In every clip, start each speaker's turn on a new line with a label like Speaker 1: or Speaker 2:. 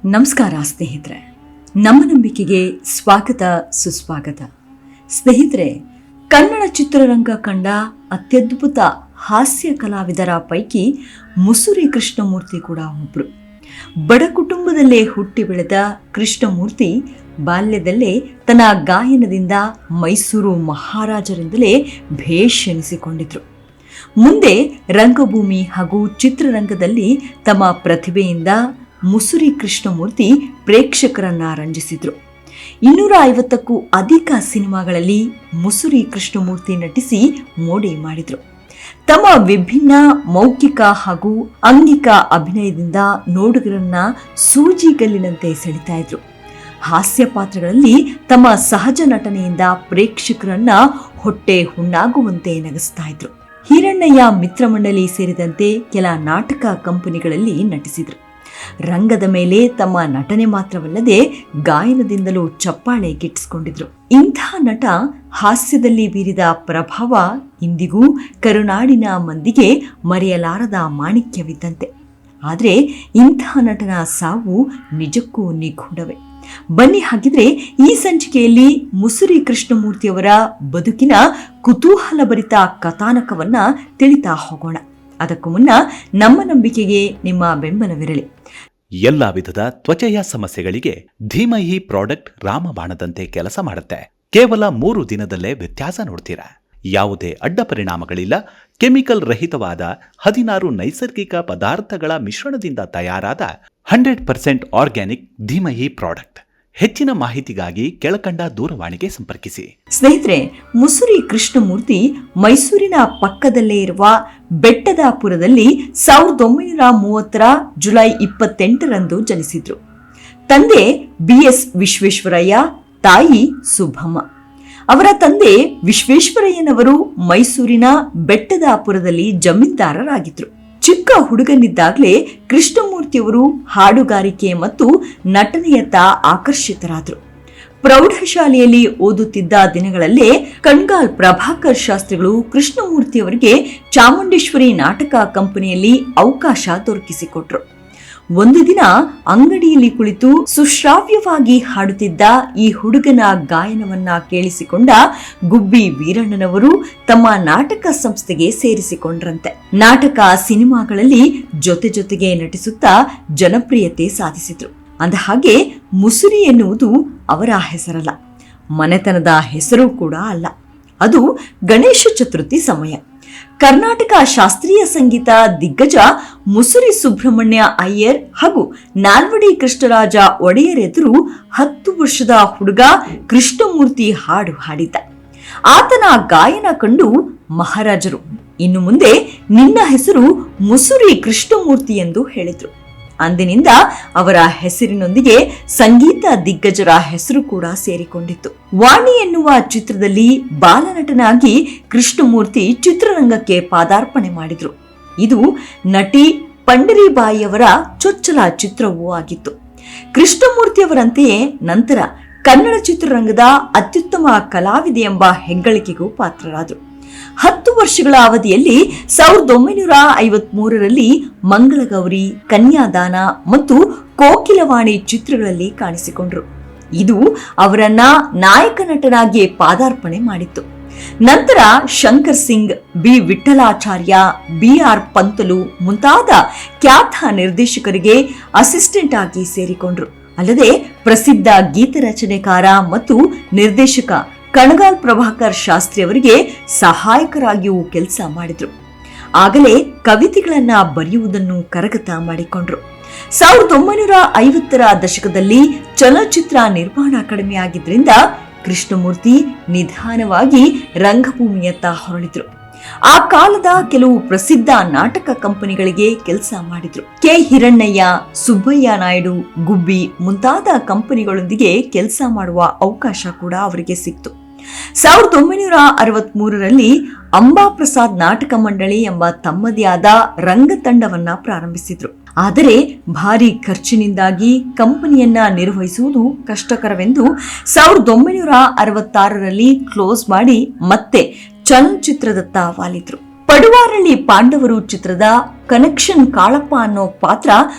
Speaker 1: ನಮಸ್ಕಾರ ಸ್ನೇಹಿತರೆ, ನಮ್ಮ ನಂಬಿಕೆಗೆ ಸ್ವಾಗತ ಸುಸ್ವಾಗತ. ಸ್ನೇಹಿತರೆ, ಕನ್ನಡ ಚಿತ್ರರಂಗ ಕಂಡ ಅತ್ಯದ್ಭುತ ಹಾಸ್ಯ ಕಲಾವಿದರ ಪೈಕಿ ಮುಸುರಿ ಕೃಷ್ಣಮೂರ್ತಿ ಕೂಡ ಒಬ್ಬರು. ಬಡ ಕುಟುಂಬದಲ್ಲೇ ಹುಟ್ಟಿ ಬೆಳೆದ ಕೃಷ್ಣಮೂರ್ತಿ ಬಾಲ್ಯದಲ್ಲೇ ತನ್ನ ಗಾಯನದಿಂದ ಮೈಸೂರು ಮಹಾರಾಜರಿಂದಲೇ ಭೇಷ್ ಎನಿಸಿಕೊಂಡಿದ್ರು. ಮುಂದೆ ರಂಗಭೂಮಿ ಹಾಗೂ ಚಿತ್ರರಂಗದಲ್ಲಿ ತಮ್ಮ ಪ್ರತಿಭೆಯಿಂದ ಮುಸುರಿ ಕೃಷ್ಣಮೂರ್ತಿ ಪ್ರೇಕ್ಷಕರನ್ನ ರಂಜಿಸಿದ್ರು. 250ಕ್ಕೂ ಅಧಿಕ ಸಿನಿಮಾಗಳಲ್ಲಿ ಮುಸುರಿ ಕೃಷ್ಣಮೂರ್ತಿ ನಟಿಸಿ ಮೋಡಿ ಮಾಡಿದ್ರು. ತಮ್ಮ ವಿಭಿನ್ನ ಮೌಖಿಕ ಹಾಗೂ ಅಂಗಿಕ ಅಭಿನಯದಿಂದ ನೋಡುಗರನ್ನ ಸೂಜಿಗಲ್ಲಿನಂತೆ ಸೆಳಿತಾ ಇದ್ರು. ಹಾಸ್ಯ ಪಾತ್ರಗಳಲ್ಲಿ ತಮ್ಮ ಸಹಜ ನಟನೆಯಿಂದ ಪ್ರೇಕ್ಷಕರನ್ನ ಹೊಟ್ಟೆ ಹುಣ್ಣಾಗುವಂತೆ ನಗಿಸ್ತಾ ಇದ್ರು. ಹಿರಣ್ಣಯ್ಯ ಮಿತ್ರಮಂಡಳಿ ಸೇರಿದಂತೆ ಕೆಲ ನಾಟಕ ಕಂಪನಿಗಳಲ್ಲಿ ನಟಿಸಿದ್ರು. ರಂಗದ ಮೇಲೆ ತಮ್ಮ ನಟನೆ ಮಾತ್ರವಲ್ಲದೆ ಗಾಯನದಿಂದಲೂ ಚಪ್ಪಾಳೆ ಗಿಟ್ಟಿಸಿಕೊಂಡಿದ್ರು. ಇಂಥ ನಟ ಹಾಸ್ಯದಲ್ಲಿ ಬೀರಿದ ಪ್ರಭಾವ ಇಂದಿಗೂ ಕರುನಾಡಿನ ಮಂದಿಗೆ ಮರೆಯಲಾರದ ಮಾಣಿಕ್ಯವಿದ್ದಂತೆ. ಆದರೆ ಇಂಥ ನಟನ ಸಾವು ನಿಜಕ್ಕೂ ನಿಗೂಢವೇ. ಬನ್ನಿ, ಹಾಗಿದ್ರೆ ಈ ಸಂಚಿಕೆಯಲ್ಲಿ ಮುಸುರಿ ಕೃಷ್ಣಮೂರ್ತಿಯವರ ಬದುಕಿನ ಕುತೂಹಲಭರಿತ ಕಥಾನಕವನ್ನ ತಿಳಿತಾ ಹೋಗೋಣ. ಅದಕ್ಕೂ ಮುನ್ನ ನಮ್ಮ ನಂಬಿಕೆಗೆ ನಿಮ್ಮ ಬೆಂಬಲವಿರಲಿ.
Speaker 2: ಎಲ್ಲಾ ವಿಧದ ತ್ವಚೆಯ ಸಮಸ್ಯೆಗಳಿಗೆ ಧೀಮಹಿ ಪ್ರಾಡಕ್ಟ್ ರಾಮಬಾಣದಂತೆ ಕೆಲಸ ಮಾಡುತ್ತೆ. ಕೇವಲ 3 ದಿನದಲ್ಲೇ ವ್ಯತ್ಯಾಸ ನೋಡ್ತೀರಾ. ಯಾವುದೇ ಅಡ್ಡ ಪರಿಣಾಮಗಳಿಲ್ಲ. ಕೆಮಿಕಲ್ ರಹಿತವಾದ 16 ನೈಸರ್ಗಿಕ ಪದಾರ್ಥಗಳ ಮಿಶ್ರಣದಿಂದ ತಯಾರಾದ 100% ಆರ್ಗ್ಯಾನಿಕ್ ಧೀಮಹಿ ಪ್ರಾಡಕ್ಟ್. ಹೆಚ್ಚಿನ ಮಾಹಿತಿಗಾಗಿ ಕೆಳಕಂಡ ದೂರವಾಣಿಗೆ ಸಂಪರ್ಕಿಸಿ.
Speaker 1: ಸ್ನೇಹಿತರೆ, ಮುಸುರಿ ಕೃಷ್ಣಮೂರ್ತಿ ಮೈಸೂರಿನ ಪಕ್ಕದಲ್ಲೇ ಇರುವ ಬೆಟ್ಟದಾಪುರದಲ್ಲಿ 1930 ಜುಲೈ 28ರಂದು ಜನಿಸಿದ್ರು. ತಂದೆ BS ವಿಶ್ವೇಶ್ವರಯ್ಯ, ತಾಯಿ ಸುಬ್ಬಮ್ಮ. ಅವರ ತಂದೆ ವಿಶ್ವೇಶ್ವರಯ್ಯನವರು ಮೈಸೂರಿನ ಬೆಟ್ಟದಾಪುರದಲ್ಲಿ ಜಮೀನ್ದಾರರಾಗಿದ್ರು. ಚಿಕ್ಕ ಹುಡುಗನಿದ್ದಾಗಲೇ ಕೃಷ್ಣಮೂರ್ತಿಯವರು ಹಾಡುಗಾರಿಕೆ ಮತ್ತು ನಟನೆಯತ್ತ ಆಕರ್ಷಿತರಾದರು. ಪ್ರೌಢಶಾಲೆಯಲ್ಲಿ ಓದುತ್ತಿದ್ದ ದಿನಗಳಲ್ಲೇ ಕಣ್ಗಾಲ್ ಪ್ರಭಾಕರ್ ಶಾಸ್ತ್ರಿಗಳು ಕೃಷ್ಣಮೂರ್ತಿಯವರಿಗೆ ಚಾಮುಂಡೇಶ್ವರಿ ನಾಟಕ ಕಂಪನಿಯಲ್ಲಿ ಅವಕಾಶ ದೊರಕಿಸಿಕೊಟ್ರು. ಒಂದು ದಿನ ಅಂಗಡಿಯಲ್ಲಿ ಕುಳಿತು ಸುಶ್ರಾವ್ಯವಾಗಿ ಹಾಡುತ್ತಿದ್ದ ಈ ಹುಡುಗನ ಗಾಯನವನ್ನ ಕೇಳಿಸಿಕೊಂಡ ಗುಬ್ಬಿ ವೀರಣ್ಣನವರು ತಮ್ಮ ನಾಟಕ ಸಂಸ್ಥೆಗೆ ಸೇರಿಸಿಕೊಂಡ್ರಂತೆ. ನಾಟಕ ಸಿನಿಮಾಗಳಲ್ಲಿ ಜೊತೆಗೆ ನಟಿಸುತ್ತಾ ಜನಪ್ರಿಯತೆ ಸಾಧಿಸಿದ್ರು. ಅಂದಹಾಗೆ ಮುಸುರಿ ಎನ್ನುವುದು ಅವರ ಹೆಸರಲ್ಲ, ಮನೆತನದ ಹೆಸರು ಕೂಡ ಅಲ್ಲ. ಅದು ಗಣೇಶ ಚತುರ್ಥಿ ಸಮಯ ಕರ್ನಾಟಕ ಶಾಸ್ತ್ರೀಯ ಸಂಗೀತ ದಿಗ್ಗಜ ಮುಸುರಿ ಸುಬ್ರಹ್ಮಣ್ಯ ಅಯ್ಯರ್ ಹಾಗೂ ನಾಲ್ವಡಿ ಕೃಷ್ಣರಾಜ ಒಡೆಯರ್ ಎದುರು 10 ವರ್ಷದ ಹುಡುಗ ಕೃಷ್ಣಮೂರ್ತಿ ಹಾಡು ಹಾಡಿದ್ದ. ಆತನ ಗಾಯನ ಕಂಡು ಮಹಾರಾಜರು, ಇನ್ನು ಮುಂದೆ ನಿನ್ನ ಹೆಸರು ಮುಸುರಿ ಕೃಷ್ಣಮೂರ್ತಿ ಎಂದು ಹೇಳಿದ್ರು. ಅಂದಿನಿಂದ ಅವರ ಹೆಸರಿನೊಂದಿಗೆ ಸಂಗೀತ ದಿಗ್ಗಜರ ಹೆಸರು ಕೂಡ ಸೇರಿಕೊಂಡಿತ್ತು. ವಾಣಿ ಎನ್ನುವ ಚಿತ್ರದಲ್ಲಿ ಬಾಲನಟನಾಗಿ ಕೃಷ್ಣಮೂರ್ತಿ ಚಿತ್ರರಂಗಕ್ಕೆ ಪಾದಾರ್ಪಣೆ ಮಾಡಿದ್ರು. ಇದು ನಟಿ ಪಂಡರಿಬಾಯಿಯವರ ಚೊಚ್ಚಲ ಚಿತ್ರವೂ ಆಗಿತ್ತು. ಕೃಷ್ಣಮೂರ್ತಿಯವರಂತೆಯೇ ನಂತರ ಕನ್ನಡ ಚಿತ್ರರಂಗದ ಅತ್ಯುತ್ತಮ ಕಲಾವಿದೆ ಎಂಬ ಹೆಗ್ಗಳಿಕೆಗೂ ಪಾತ್ರರಾದರು. 10 ವರ್ಷಗಳ ಅವಧಿಯಲ್ಲಿ 1953ರಲ್ಲಿ ಮಂಗಳಗೌರಿ, ಕನ್ಯಾದಾನ ಮತ್ತು ಕೋಕಿಲವಾಣಿ ಚಿತ್ರಗಳಲ್ಲಿ ಕಾಣಿಸಿಕೊಂಡರು. ಇದು ಅವರನ್ನ ನಾಯಕ ನಟನಾಗಿ ಪಾದಾರ್ಪಣೆ ಮಾಡಿತ್ತು. ನಂತರ ಶಂಕರ್ ಸಿಂಗ್, ಬಿ ವಿಠಲಾಚಾರ್ಯ, BR ಪಂತಲು ಮುಂತಾದ ಖ್ಯಾತ ನಿರ್ದೇಶಕರಿಗೆ ಅಸಿಸ್ಟೆಂಟ್ ಆಗಿ ಸೇರಿಕೊಂಡ್ರು. ಅಲ್ಲದೆ ಪ್ರಸಿದ್ಧ ಗೀತರಚನೆಕಾರ ಮತ್ತು ನಿರ್ದೇಶಕ ಕಣಗಾಲ್ ಪ್ರಭಾಕರ್ ಶಾಸ್ತ್ರಿ ಅವರಿಗೆ ಸಹಾಯಕರಾಗಿಯೂ ಕೆಲಸ ಮಾಡಿದ್ರು. ಆಗಲೇ ಕವಿತೆಗಳನ್ನ ಬರೆಯುವುದನ್ನು ಕರಗತ ಮಾಡಿಕೊಂಡ್ರು. 1950ರ ದಶಕದಲ್ಲಿ ಚಲನಚಿತ್ರ ನಿರ್ಮಾಣ ಕಡಿಮೆಯಾಗಿದ್ದರಿಂದ ಕೃಷ್ಣಮೂರ್ತಿ ನಿಧಾನವಾಗಿ ರಂಗಭೂಮಿಯತ್ತ ಹೊರಳಿದ್ರು. ಆ ಕಾಲದ ಕೆಲವು ಪ್ರಸಿದ್ಧ ನಾಟಕ ಕಂಪನಿಗಳಿಗೆ ಕೆಲಸ ಮಾಡಿದ್ರು. ಕೆ ಹಿರಣ್ಣಯ್ಯ, ಸುಬ್ಬಯ್ಯ ನಾಯ್ಡು, ಗುಬ್ಬಿ ಮುಂತಾದ ಕಂಪನಿಗಳೊಂದಿಗೆ ಕೆಲಸ ಮಾಡುವ ಅವಕಾಶ ಕೂಡ ಅವರಿಗೆ ಸಿಕ್ತು. 1963ರಲ್ಲಿ ಅಂಬಾಪ್ರಸಾದ್ ನಾಟಕ ಮಂಡಳಿ ಎಂಬ ತಮ್ಮದೇ ಆದ ರಂಗತಂಡವನ್ನ ಪ್ರಾರಂಭಿಸಿದ್ರು. ಆದರೆ ಭಾರಿ ಖರ್ಚಿನಿಂದಾಗಿ ಕಂಪನಿಯನ್ನ ನಿರ್ವಹಿಸುವುದು ಕಷ್ಟಕರವೆಂದು 1966ರಲ್ಲಿ ಕ್ಲೋಸ್ ಮಾಡಿ ಮತ್ತೆ ಚಲನಚಿತ್ರದತ್ತ ವಾಲಿದ್ರು. ಪಡುವಾರಳ್ಳಿ ಪಾಂಡವರು ಚಿತ್ರದ ಕನೆಕ್ಷನ್ ಕಾಳಪ್ಪ ಅನ್ನೋ ಪಾತ್ರ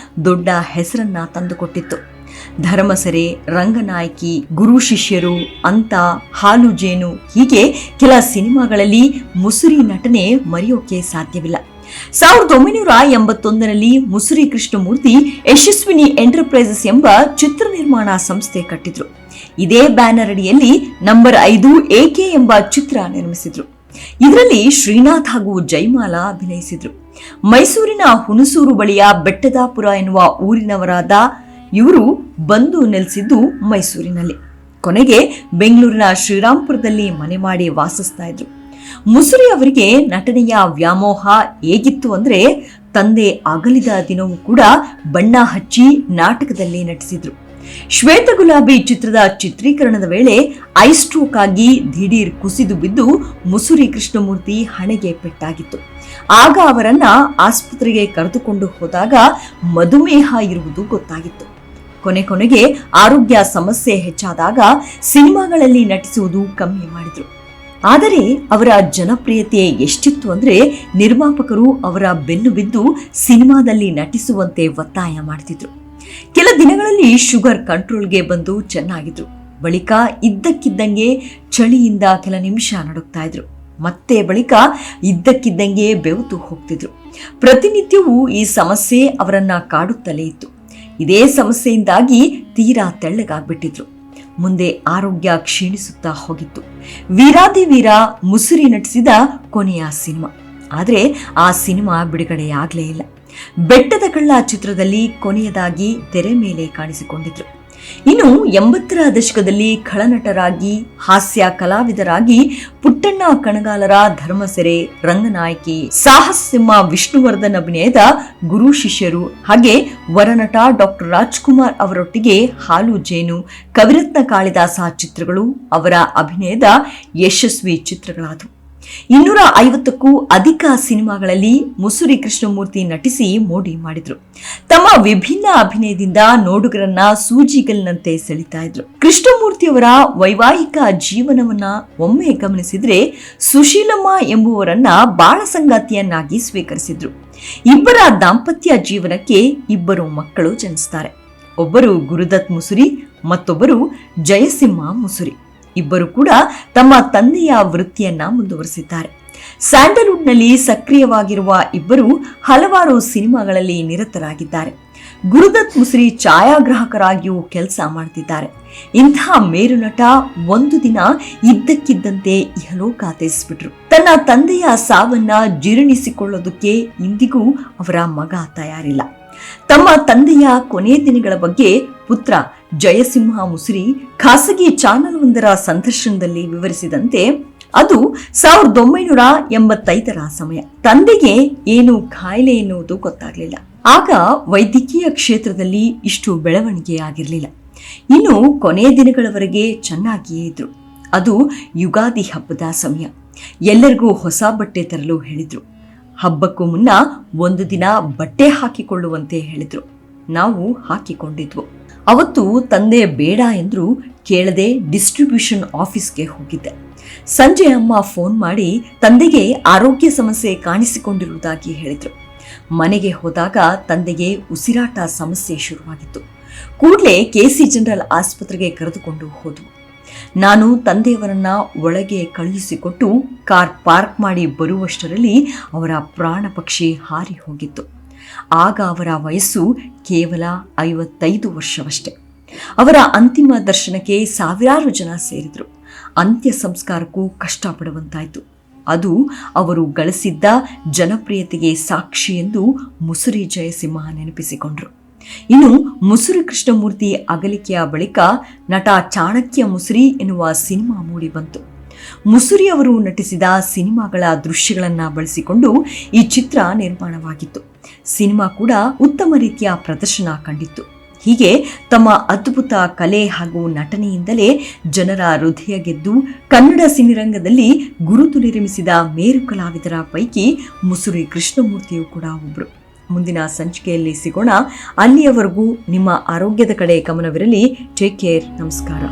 Speaker 1: ದೊಡ್ಡ ಹೆಸರನ್ನ ತಂದುಕೊಟ್ಟಿತ್ತು. ಧರ್ಮಸೆರೆ, ರಂಗನಾಯಕಿ, ಗುರು ಶಿಷ್ಯರು, ಅಂತ, ಹಾಲು ಜೇನು ಹೀಗೆ ಕೆಲ ಸಿನಿಮಾಗಳಲ್ಲಿ ಮುಸುರಿ ನಟನೆ ಮರೆಯೋಕೆ ಸಾಧ್ಯವಿಲ್ಲ. 1981ರಲ್ಲಿ ಮುಸುರಿ ಕೃಷ್ಣಮೂರ್ತಿ ಯಶಸ್ವಿನಿ ಎಂಟರ್ಪ್ರೈಸಸ್ ಎಂಬ ಚಿತ್ರ ನಿರ್ಮಾಣ ಸಂಸ್ಥೆ ಕಟ್ಟಿದ್ರು. ಇದೇ ಬ್ಯಾನರ್ ಅಡಿಯಲ್ಲಿ ನಂಬರ್ 5 AK ಎಂಬ ಚಿತ್ರ ನಿರ್ಮಿಸಿದ್ರು. ಇದರಲ್ಲಿ ಶ್ರೀನಾಥ್ ಹಾಗೂ ಜೈಮಾಲಾ ಅಭಿನಯಿಸಿದ್ರು. ಮೈಸೂರಿನ ಹುಣಸೂರು ಬಳಿಯ ಬೆಟ್ಟದಾಪುರ ಎನ್ನುವ ಊರಿನವರಾದ ಇವರು ಬಂದು ನೆಲೆಸಿದ್ದು ಮೈಸೂರಿನಲ್ಲಿ. ಕೊನೆಗೆ ಬೆಂಗಳೂರಿನ ಶ್ರೀರಾಂಪುರದಲ್ಲಿ ಮನೆ ಮಾಡಿ ವಾಸಿಸ್ತಾ ಇದ್ರು. ಮುಸುರಿ ಅವರಿಗೆ ನಟನೆಯ ವ್ಯಾಮೋಹ ಹೇಗಿತ್ತು ಅಂದ್ರೆ, ತಂದೆ ಅಗಲಿದ ದಿನವೂ ಕೂಡ ಬಣ್ಣ ಹಚ್ಚಿ ನಾಟಕದಲ್ಲಿ ನಟಿಸಿದ್ರು. ಶ್ವೇತ ಗುಲಾಬಿ ಚಿತ್ರದ ಚಿತ್ರೀಕರಣದ ವೇಳೆ ಐ ಸ್ಟ್ರೋಕ್ ಆಗಿ ದಿಢೀರ್ ಕುಸಿದು ಬಿದ್ದು ಮುಸುರಿ ಕೃಷ್ಣಮೂರ್ತಿ ಹಣೆಗೆ ಪೆಟ್ಟಾಗಿತ್ತು. ಆಗ ಅವರನ್ನ ಆಸ್ಪತ್ರೆಗೆ ಕರೆದುಕೊಂಡು ಹೋದಾಗ ಮಧುಮೇಹ ಇರುವುದು ಗೊತ್ತಾಗಿತ್ತು. ಕೊನೆಗೆ ಆರೋಗ್ಯ ಸಮಸ್ಯೆ ಹೆಚ್ಚಾದಾಗ ಸಿನಿಮಾಗಳಲ್ಲಿ ನಟಿಸುವುದು ಕಮ್ಮಿ ಮಾಡಿದ್ರು. ಆದರೆ ಅವರ ಜನಪ್ರಿಯತೆ ಎಷ್ಟಿತ್ತು ಅಂದ್ರೆ, ನಿರ್ಮಾಪಕರು ಅವರ ಬೆನ್ನು ಬಿದ್ದು ಸಿನಿಮಾದಲ್ಲಿ ನಟಿಸುವಂತೆ ಒತ್ತಾಯ ಮಾಡ್ತಿದ್ರು. ಕೆಲ ದಿನಗಳಲ್ಲಿ ಶುಗರ್ ಕಂಟ್ರೋಲ್ಗೆ ಬಂದು ಚೆನ್ನಾಗಿದ್ರು. ಬಳಿಕ ಇದ್ದಕ್ಕಿದ್ದಂಗೆ ಚಳಿಯಿಂದ ಕೆಲ ನಿಮಿಷ ನಡುಗ್ತಾ ಇದ್ರು. ಮತ್ತೆ ಬಳಿಕ ಇದ್ದಕ್ಕಿದ್ದಂಗೆ ಬೆವತು ಹೋಗ್ತಿದ್ರು. ಪ್ರತಿನಿತ್ಯವೂ ಈ ಸಮಸ್ಯೆ ಅವರನ್ನ ಕಾಡುತ್ತಲೇ ಇತ್ತು. ಇದೇ ಸಮಸ್ಯೆಯಿಂದಾಗಿ ತೀರಾ ತೆಳ್ಳಗಾಗ್ಬಿಟ್ಟಿದ್ರು. ಮುಂದೆ ಆರೋಗ್ಯ ಕ್ಷೀಣಿಸುತ್ತಾ ಹೋಗಿತ್ತು. ವೀರಾದಿ ವೀರ ಮುಸುರಿ ನಟಿಸಿದ ಕೊನೆಯ ಸಿನಿಮಾ. ಆದರೆ ಆ ಸಿನಿಮಾ ಬಿಡುಗಡೆಯಾಗಲೇ ಇಲ್ಲ. ಬೆಟ್ಟದ ಕಳ್ಳ ಚಿತ್ರದಲ್ಲಿ ಕೊನೆಯದಾಗಿ ತೆರೆ ಮೇಲೆ ಕಾಣಿಸಿಕೊಂಡಿದ್ರು. ಇನ್ನು 80ರ ದಶಕದಲ್ಲಿ ಖಳನಟರಾಗಿ, ಹಾಸ್ಯ ಕಲಾವಿದರಾಗಿ ಪುಟ್ಟಣ್ಣ ಕಣಗಾಲರ ಧರ್ಮಸೆರೆ, ರಂಗನಾಯಕಿ, ಸಾಹಸ ಸಿಂಹ ವಿಷ್ಣುವರ್ಧನ್ ಅಭಿನಯದ ಗುರು ಶಿಷ್ಯರು, ಹಾಗೆ ವರನಟ ಡಾಕ್ಟರ್ ರಾಜ್ಕುಮಾರ್ ಅವರೊಟ್ಟಿಗೆ ಹಾಲು ಜೇನು, ಕವಿರತ್ನ ಕಾಳಿದಾಸ ಚಿತ್ರಗಳು ಅವರ ಅಭಿನಯದ ಯಶಸ್ವಿ ಚಿತ್ರಗಳಾದವು. 250ಕ್ಕೂ ಅಧಿಕ ಸಿನಿಮಾಗಳಲ್ಲಿ ಮುಸುರಿ ಕೃಷ್ಣಮೂರ್ತಿ ನಟಿಸಿ ಮೋಡಿ ಮಾಡಿದ್ರು. ತಮ್ಮ ವಿಭಿನ್ನ ಅಭಿನಯದಿಂದ ನೋಡುಗರನ್ನ ಸೂಜಿಗಲ್ಲಿನಂತೆ ಸೆಳಿತಾ ಇದ್ರು. ಕೃಷ್ಣಮೂರ್ತಿಯವರ ವೈವಾಹಿಕ ಜೀವನವನ್ನ ಒಮ್ಮೆ ಗಮನಿಸಿದ್ರೆ, ಸುಶೀಲಮ್ಮ ಎಂಬುವರನ್ನ ಬಾಳ ಸಂಗಾತಿಯನ್ನಾಗಿ ಸ್ವೀಕರಿಸಿದ್ರು. ಇಬ್ಬರ ದಾಂಪತ್ಯ ಜೀವನಕ್ಕೆ 2 ಮಕ್ಕಳು ಜನಿಸ್ತಾರೆ. ಒಬ್ಬರು ಗುರುದತ್ ಮುಸುರಿ, ಮತ್ತೊಬ್ಬರು ಜಯಸಿಂಹ ಮುಸುರಿ. ಇಬ್ಬರು ಕೂಡ ತಮ್ಮ ತಂದೆಯ ವೃತ್ತಿಯನ್ನ ಮುಂದುವರೆಸಿದ್ದಾರೆ. ಸ್ಯಾಂಡಲ್ವುಡ್ನಲ್ಲಿ ಸಕ್ರಿಯವಾಗಿರುವ ಇಬ್ಬರು ಹಲವಾರು ಸಿನಿಮಾಗಳಲ್ಲಿ ನಿರತರಾಗಿದ್ದಾರೆ. ಗುರುದತ್ ಮುಸುರಿ ಛಾಯಾಗ್ರಾಹಕರಾಗಿಯೂ ಕೆಲಸ ಮಾಡ್ತಿದ್ದಾರೆ. ಇಂತಹ ಮೇರು ನಟ ಒಂದು ದಿನ ಇದ್ದಕ್ಕಿದ್ದಂತೆ ಇಹಲೋಕ ತ್ಯಜಿಸಿಬಿಟ್ರು. ತನ್ನ ತಂದೆಯ ಸಾವನ್ನ ಜೀರ್ಣಿಸಿಕೊಳ್ಳೋದಕ್ಕೆ ಇಂದಿಗೂ ಅವರ ಮಗ ತಯಾರಿಲ್ಲ. ತಮ್ಮ ತಂದೆಯ ಕೊನೆ ದಿನಗಳ ಬಗ್ಗೆ ಪುತ್ರ ಜಯಸಿಂಹ ಮುಸುರಿ ಖಾಸಗಿ ಚಾನೆಲ್ ಒಂದರ ಸಂದರ್ಶನದಲ್ಲಿ ವಿವರಿಸಿದಂತೆ, ಅದು 1985ರ ಸಮಯ. ತಂದೆಗೆ ಏನು ಕಾಯಿಲೆ ಎನ್ನುವುದು ಗೊತ್ತಾಗಲಿಲ್ಲ. ಆಗ ವೈದ್ಯಕೀಯ ಕ್ಷೇತ್ರದಲ್ಲಿ ಇಷ್ಟು ಬೆಳವಣಿಗೆ ಆಗಿರಲಿಲ್ಲ. ಇನ್ನು ಕೊನೆಯ ದಿನಗಳವರೆಗೆ ಚೆನ್ನಾಗಿಯೇ ಇದ್ರು. ಅದು ಯುಗಾದಿ ಹಬ್ಬದ ಸಮಯ. ಎಲ್ಲರಿಗೂ ಹೊಸ ಬಟ್ಟೆ ತರಲು ಹೇಳಿದ್ರು. ಹಬ್ಬಕ್ಕೂ ಮುನ್ನ ಒಂದು ದಿನ ಬಟ್ಟೆ ಹಾಕಿಕೊಳ್ಳುವಂತೆ ಹೇಳಿದ್ರು. ನಾವು ಹಾಕಿಕೊಂಡಿದ್ವು. ಅವತ್ತು ತಂದೆ ಬೇಡ ಎಂದ್ರು ಕೇಳದೆ ಡಿಸ್ಟ್ರಿಬ್ಯೂಷನ್ ಆಫೀಸ್ಗೆ ಹೋಗಿದ್ದೆ. ಸಂಜೆ ಅಮ್ಮ ಫೋನ್ ಮಾಡಿ ತಂದೆಗೆ ಆರೋಗ್ಯ ಸಮಸ್ಯೆ ಕಾಣಿಸಿಕೊಂಡಿರುವುದಾಗಿ ಹೇಳಿದ್ರು. ಮನೆಗೆ ಹೋದಾಗ ತಂದೆಗೆ ಉಸಿರಾಟ ಸಮಸ್ಯೆ ಶುರುವಾಗಿತ್ತು. ಕೂಡಲೇ KC ಜನರಲ್ ಆಸ್ಪತ್ರೆಗೆ ಕರೆದುಕೊಂಡು ಹೋದ್ವು. ನಾನು ತಂದೆಯವರನ್ನ ಒಳಗೆ ಕಳುಹಿಸಿಕೊಟ್ಟು ಕಾರ್ ಪಾರ್ಕ್ ಮಾಡಿ ಬರುವಷ್ಟರಲ್ಲಿ ಅವರ ಪ್ರಾಣ ಪಕ್ಷಿ ಹಾರಿ ಹೋಗಿತ್ತು. ಆಗ ಅವರ ವಯಸ್ಸು ಕೇವಲ 55 ವರ್ಷವಷ್ಟೇ. ಅವರ ಅಂತಿಮ ದರ್ಶನಕ್ಕೆ ಸಾವಿರಾರು ಜನ ಸೇರಿದ್ರು. ಅಂತ್ಯ ಸಂಸ್ಕಾರಕ್ಕೂ ಕಷ್ಟಪಡುವಂತಾಯಿತು. ಅದು ಅವರು ಗಳಿಸಿದ್ದ ಜನಪ್ರಿಯತೆಗೆ ಸಾಕ್ಷಿ ಎಂದು ಮುಸುರಿ ಜಯಸಿಂಹ ನೆನಪಿಸಿಕೊಂಡ್ರು. ಇನ್ನು ಮುಸುರಿ ಕೃಷ್ಣಮೂರ್ತಿ ಅಗಲಿಕೆಯ ಬಳಿಕ ನಟ ಚಾಣಕ್ಯ ಮುಸುರಿ ಎನ್ನುವ ಸಿನಿಮಾ ಮೂಡಿ ಬಂತು. ಮುಸುರಿ ಅವರು ನಟಿಸಿದ ಸಿನಿಮಾಗಳ ದೃಶ್ಯಗಳನ್ನ ಬಳಸಿಕೊಂಡು ಈ ಚಿತ್ರ ನಿರ್ಮಾಣವಾಗಿತ್ತು. ಸಿನಿಮಾ ಕೂಡ ಉತ್ತಮ ರೀತಿಯ ಪ್ರದರ್ಶನ ಕಂಡಿತ್ತು. ಹೀಗೆ ತಮ್ಮ ಅದ್ಭುತ ಕಲೆ ಹಾಗೂ ನಟನೆಯಿಂದಲೇ ಜನರ ಹೃದಯ ಗೆದ್ದು ಕನ್ನಡ ಸಿನಿರಂಗದಲ್ಲಿ ಗುರುತು ನಿರ್ಮಿಸಿದ ಮೇರು ಕಲಾವಿದರ ಪೈಕಿ ಮುಸುರಿ ಕೃಷ್ಣಮೂರ್ತಿಯು ಕೂಡ ಒಬ್ರು. ಮುಂದಿನ ಸಂಚಿಕೆಯಲ್ಲಿ ಸಿಗೋಣ. ಅಲ್ಲಿಯವರೆಗೂ ನಿಮ್ಮ ಆರೋಗ್ಯದ ಕಡೆ ಗಮನವಿರಲಿ. Take care. ನಮಸ್ಕಾರ.